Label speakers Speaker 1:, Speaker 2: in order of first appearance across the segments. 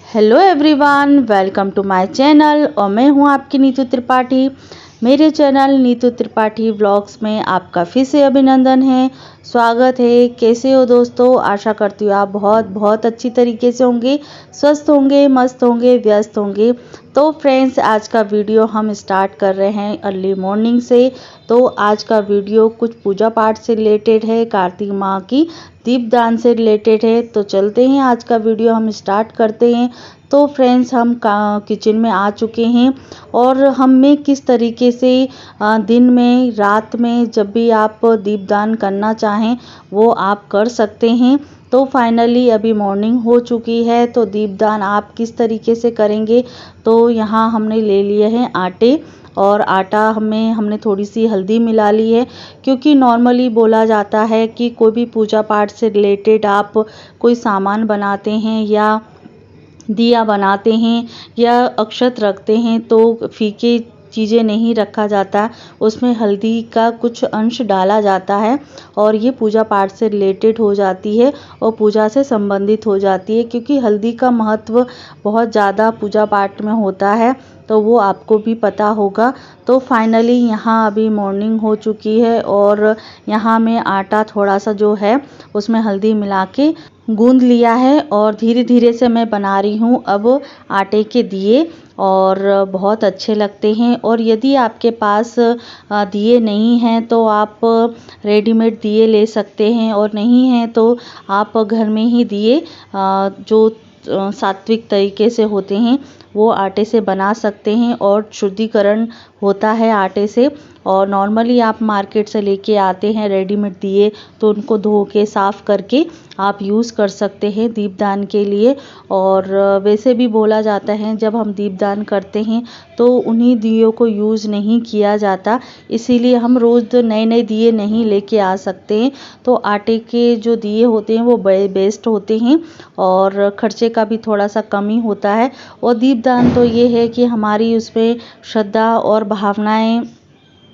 Speaker 1: Hello everyone, welcome to my channel और मैं हूं आपकी नीतू त्रिपाठी। मेरे चैनल नीतू त्रिपाठी व्लॉग्स में आपका फिर से अभिनंदन है, स्वागत है। कैसे हो दोस्तों? आशा करती हूँ आप बहुत बहुत अच्छी तरीके से होंगे, स्वस्थ होंगे, मस्त होंगे, व्यस्त होंगे। तो फ्रेंड्स, आज का वीडियो हम स्टार्ट कर रहे हैं अर्ली मॉर्निंग से। तो आज का वीडियो कुछ पूजा पाठ से रिलेटेड है, कार्तिक माह की दीपदान से रिलेटेड है। तो चलते हैं, आज का वीडियो हम स्टार्ट करते हैं। तो फ्रेंड्स, हम किचन में आ चुके हैं और हमें किस तरीके से दिन में, रात में, जब भी आप दीपदान करना चाहें वो आप कर सकते हैं। तो फाइनली अभी मॉर्निंग हो चुकी है, तो दीपदान आप किस तरीके से करेंगे। तो यहाँ हमने ले लिए हैं आटे, और आटा हमने थोड़ी सी हल्दी मिला ली है, क्योंकि नॉर्मली बोला जाता है कि कोई भी पूजा पाठ से रिलेटेड आप कोई सामान बनाते हैं या दिया बनाते हैं या अक्षत रखते हैं तो फीके चीज़ें नहीं रखा जाता, उसमें हल्दी का कुछ अंश डाला जाता है और ये पूजा पाठ से रिलेटेड हो जाती है और पूजा से संबंधित हो जाती है, क्योंकि हल्दी का महत्व बहुत ज़्यादा पूजा पाठ में होता है, तो वो आपको भी पता होगा। तो फाइनली यहाँ अभी मॉर्निंग हो चुकी है और यहाँ मैं आटा थोड़ा सा जो है उसमें हल्दी मिला के गूंद लिया है और धीरे धीरे से मैं बना रही हूँ अब आटे के दिए, और बहुत अच्छे लगते हैं। और यदि आपके पास दिए नहीं हैं तो आप रेडीमेड दिए ले सकते हैं, और नहीं हैं तो आप घर में ही दिए जो सात्विक तरीके से होते हैं वो आटे से बना सकते हैं, और शुद्धिकरण होता है आटे से। और नॉर्मली आप मार्केट से लेके आते हैं रेडीमेड दिए, तो उनको धो के साफ़ करके आप यूज़ कर सकते हैं दीपदान के लिए। और वैसे भी बोला जाता है जब हम दीपदान करते हैं तो उन्हीं दियों को यूज़ नहीं किया जाता, इसीलिए हम रोज़ नए नए दिए नहीं लेके आ सकते हैं। तो आटे के जो दिए होते हैं वो बेस्ट होते हैं और खर्चे का भी थोड़ा सा कम ही होता है। और दीपदान तो ये है कि हमारी उसमें श्रद्धा और भावनाएं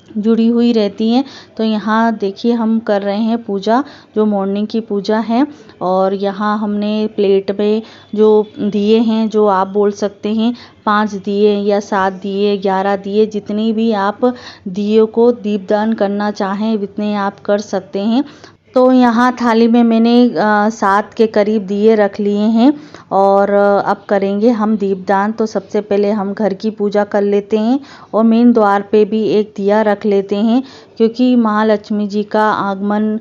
Speaker 1: जुड़ी हुई रहती हैं। तो यहाँ देखिए हम कर रहे हैं पूजा, जो मॉर्निंग की पूजा है। और यहाँ हमने प्लेट में जो दिए हैं, जो आप बोल सकते हैं 5 दिए या 7 दिए, 11 दिए, जितनी भी आप दियों को दीपदान करना चाहें उतने आप कर सकते हैं। तो यहाँ थाली में मैंने 7 के करीब दिए रख लिए हैं और अब करेंगे हम दीपदान। तो सबसे पहले हम घर की पूजा कर लेते हैं और मेन द्वार पे भी एक दिया रख लेते हैं, क्योंकि महालक्ष्मी जी का आगमन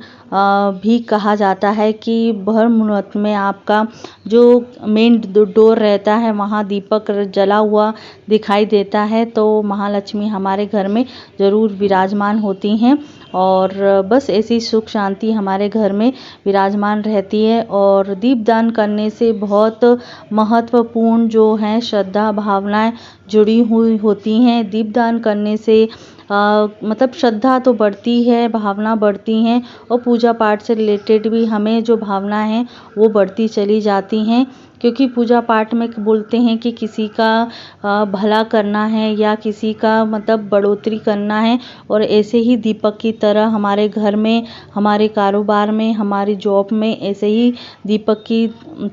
Speaker 1: भी कहा जाता है कि भर मुहूर्त में आपका जो मेन डोर रहता है वहाँ दीपक जला हुआ दिखाई देता है, तो महालक्ष्मी हमारे घर में ज़रूर विराजमान होती हैं और बस ऐसी सुख शांति हमारे घर में विराजमान रहती है। और दीपदान करने से बहुत महत्वपूर्ण जो हैं श्रद्धा भावनाएं जुड़ी हुई होती हैं। दीपदान करने से मतलब श्रद्धा तो बढ़ती है, भावना बढ़ती हैं, और पूजा पाठ से रिलेटेड भी हमें जो भावना है वो बढ़ती चली जाती हैं। क्योंकि पूजा पाठ में बोलते हैं कि किसी का भला करना है या किसी का मतलब बढ़ोतरी करना है, और ऐसे ही दीपक की तरह हमारे घर में, हमारे कारोबार में, हमारी जॉब में ऐसे ही दीपक की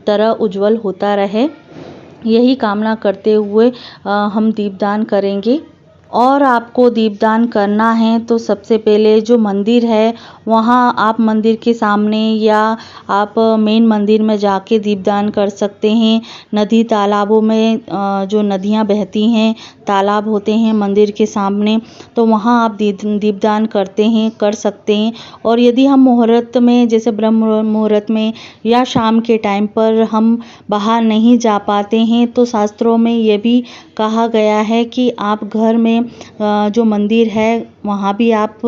Speaker 1: तरह उज्जवल होता रहे, यही कामना करते हुए हम दीपदान करेंगे। और आपको दीपदान करना है तो सबसे पहले जो मंदिर है वहाँ आप मंदिर के सामने या आप मेन मंदिर में जाके दीपदान कर सकते हैं। नदी तालाबों में जो नदियाँ बहती हैं, तालाब होते हैं मंदिर के सामने, तो वहाँ आप दीपदान कर सकते हैं। और यदि हम मुहूर्त में, जैसे ब्रह्म मुहूर्त में या शाम के टाइम पर हम बाहर नहीं जा पाते हैं, तो शास्त्रों में ये भी कहा गया है कि आप घर में जो मंदिर है वहाँ भी आप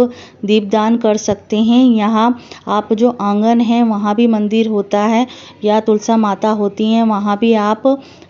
Speaker 1: दीपदान कर सकते हैं। यहाँ आप जो आंगन है वहाँ भी मंदिर होता है या तुलसा माता होती हैं, वहाँ भी आप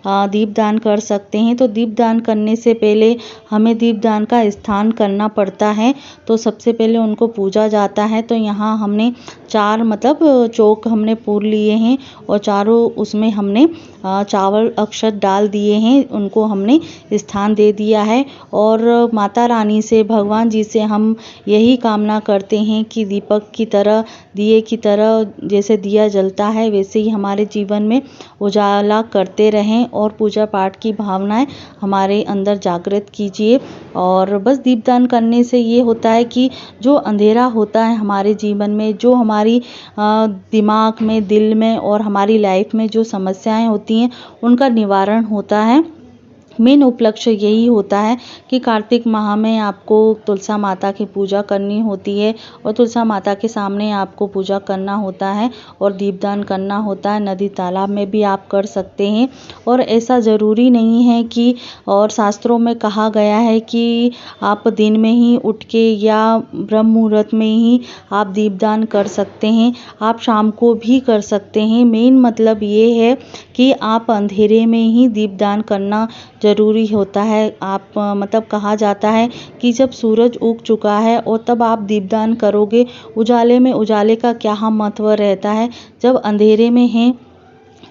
Speaker 1: दीपदान कर सकते हैं। तो दीपदान करने से पहले हमें दीपदान का स्थान करना पड़ता है, तो सबसे पहले उनको पूजा जाता है। तो यहाँ हमने 4 मतलब चौक हमने पूर लिए हैं और चारों उसमें हमने चावल अक्षत डाल दिए हैं, उनको हमने स्थान दे दिया है। और माता रानी से, भगवान जी से हम यही कामना करते हैं कि दीपक की तरह, दिए की तरह जैसे दिया जलता है वैसे ही हमारे जीवन में उजाला करते रहें और पूजा पाठ की भावनाएं हमारे अंदर जागृत कीजिए। और बस दीपदान करने से ये होता है कि जो अंधेरा होता है हमारे जीवन में, जो हमारी दिमाग में, दिल में और हमारी लाइफ में जो समस्याएं होती हैं उनका निवारण होता है। मेन उपलक्ष्य यही होता है कि कार्तिक माह में आपको तुलसा माता की पूजा करनी होती है और तुलसा माता के सामने आपको पूजा करना होता है और दीपदान करना होता है। नदी तालाब में भी आप कर सकते हैं और ऐसा ज़रूरी नहीं है कि, और शास्त्रों में कहा गया है कि आप दिन में ही उठ के या ब्रह्म मुहूर्त में ही आप दीपदान कर सकते हैं, आप शाम को भी कर सकते हैं। मेन मतलब ये है कि आप अंधेरे में ही दीपदान करना ज़रूरी होता है। आप मतलब कहा जाता है कि जब सूरज उग चुका है और तब आप दीपदान करोगे, उजाले में उजाले का क्या महत्व रहता है, जब अंधेरे में हैं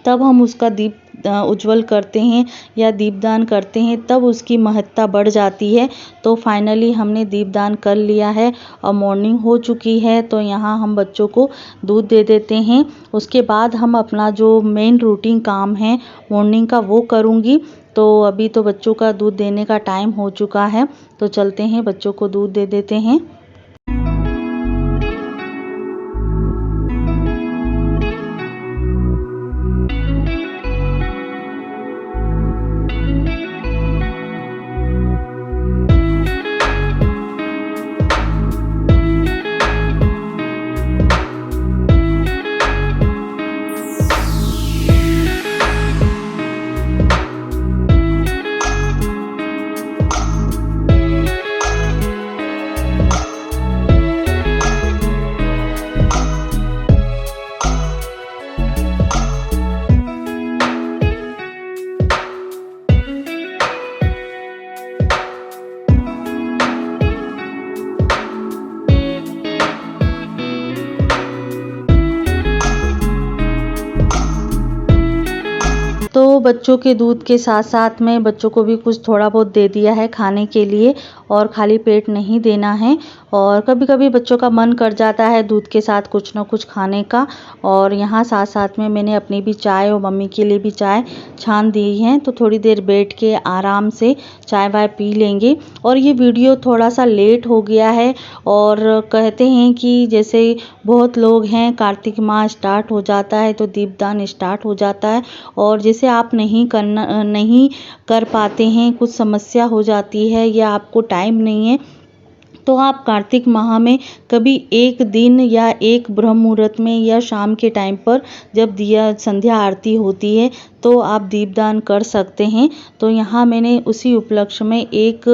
Speaker 1: तब हम उसका दीप उज्जवल करते हैं या दीपदान करते हैं, तब उसकी महत्ता बढ़ जाती है। तो फाइनली हमने दीपदान कर लिया है और मॉर्निंग हो चुकी है, तो यहाँ हम बच्चों को दूध दे देते हैं। उसके बाद हम अपना जो मेन रूटीन काम है मॉर्निंग का वो करूँगी। तो अभी तो बच्चों का दूध देने का टाइम हो चुका है, तो चलते हैं बच्चों को दूध दे देते हैं। तो बच्चों के दूध के साथ साथ में बच्चों को भी कुछ थोड़ा बहुत दे दिया है खाने के लिए, और खाली पेट नहीं देना है। और कभी कभी बच्चों का मन कर जाता है दूध के साथ कुछ ना कुछ खाने का, और यहाँ साथ साथ में मैंने अपनी भी चाय और मम्मी के लिए भी चाय छान दी है। तो थोड़ी देर बैठ के आराम से चाय वाय पी लेंगे। और ये वीडियो थोड़ा सा लेट हो गया है, और कहते हैं कि जैसे बहुत लोग हैं कार्तिक माह स्टार्ट हो जाता है तो दीपदान स्टार्ट हो जाता है, और जैसे आप नहीं कर पाते हैं, कुछ समस्या हो जाती है या आपको टाइम नहीं है, तो आप कार्तिक माह में कभी एक दिन या एक ब्रह्म मुहूर्त में या शाम के टाइम पर जब दिया संध्या आरती होती है तो आप दीपदान कर सकते हैं। तो यहाँ मैंने उसी उपलक्ष्य में एक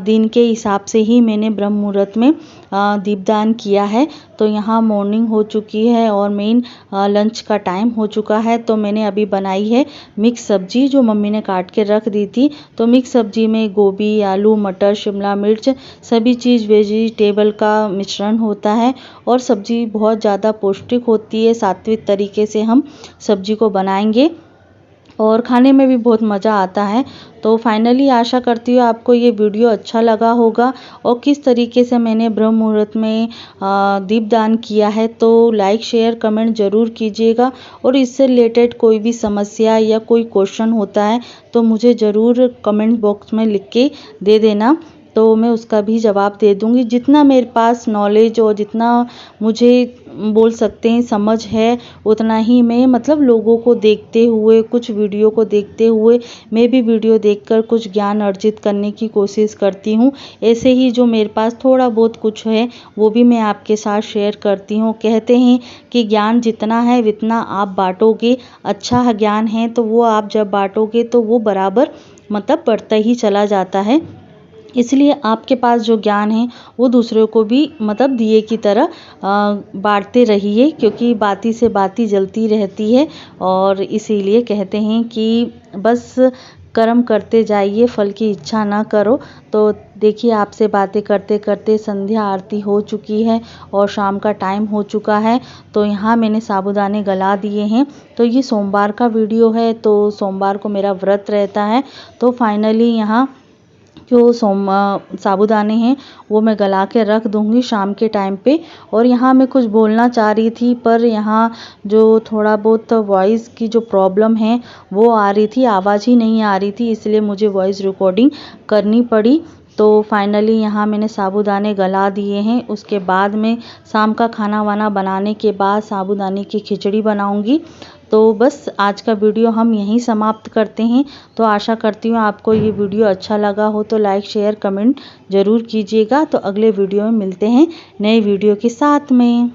Speaker 1: दिन के हिसाब से ही मैंने ब्रह्म मुहूर्त में दीपदान किया है। तो यहाँ मॉर्निंग हो चुकी है और मेन लंच का टाइम हो चुका है। तो मैंने अभी बनाई है मिक्स सब्जी जो मम्मी ने काट के रख दी थी। तो मिक्स सब्जी में गोभी, आलू, मटर, शिमला मिर्च सभी चीज़ वेजिटेबल का मिश्रण होता है, और सब्जी बहुत ज़्यादा पौष्टिक होती है। सात्विक तरीके से हम सब्जी को बनाएंगे और खाने में भी बहुत मज़ा आता है। तो फाइनली आशा करती हूँ आपको ये वीडियो अच्छा लगा होगा, और किस तरीके से मैंने ब्रह्म मुहूर्त में दीपदान किया है। तो लाइक, शेयर, कमेंट ज़रूर कीजिएगा, और इससे रिलेटेड कोई भी समस्या या कोई क्वेश्चन होता है तो मुझे ज़रूर कमेंट बॉक्स में लिख के दे देना, तो मैं उसका भी जवाब दे दूँगी। जितना मेरे पास नॉलेज और जितना मुझे बोल सकते हैं समझ है, उतना ही मैं मतलब लोगों को देखते हुए, कुछ वीडियो को देखते हुए मैं भी वीडियो देखकर कुछ ज्ञान अर्जित करने की कोशिश करती हूँ। ऐसे ही जो मेरे पास थोड़ा बहुत कुछ है वो भी मैं आपके साथ शेयर करती हूँ। कहते हैं कि ज्ञान जितना है उतना आप बांटोगे, अच्छा ज्ञान है तो वो आप जब बांटोगे तो वो बराबर मतलब बढ़ता ही चला जाता है। इसलिए आपके पास जो ज्ञान है वो दूसरों को भी मतलब दिए की तरह बांटते रहिए, क्योंकि बाती से बाती जलती रहती है। और इसीलिए कहते हैं कि बस कर्म करते जाइए, फल की इच्छा ना करो। तो देखिए, आपसे बातें करते करते संध्या आरती हो चुकी है और शाम का टाइम हो चुका है। तो यहाँ मैंने साबूदाने गला दिए हैं। तो ये सोमवार का वीडियो है, तो सोमवार को मेरा व्रत रहता है। तो फाइनली यहाँ जो साबूदाने हैं वो मैं गला के रख दूंगी शाम के टाइम पे। और यहाँ मैं कुछ बोलना चाह रही थी, पर यहाँ जो थोड़ा बहुत वॉइस की जो प्रॉब्लम है वो आ रही थी, आवाज़ ही नहीं आ रही थी, इसलिए मुझे वॉइस रिकॉर्डिंग करनी पड़ी। तो फाइनली यहाँ मैंने साबूदाने गला दिए हैं। उसके बाद में शाम का खाना वाना बनाने के बाद साबूदाने की खिचड़ी बनाऊंगी। तो बस आज का वीडियो हम यहीं समाप्त करते हैं। तो आशा करती हूँ आपको ये वीडियो अच्छा लगा हो, तो लाइक शेयर कमेंट ज़रूर कीजिएगा। तो अगले वीडियो में मिलते हैं नए वीडियो के साथ में।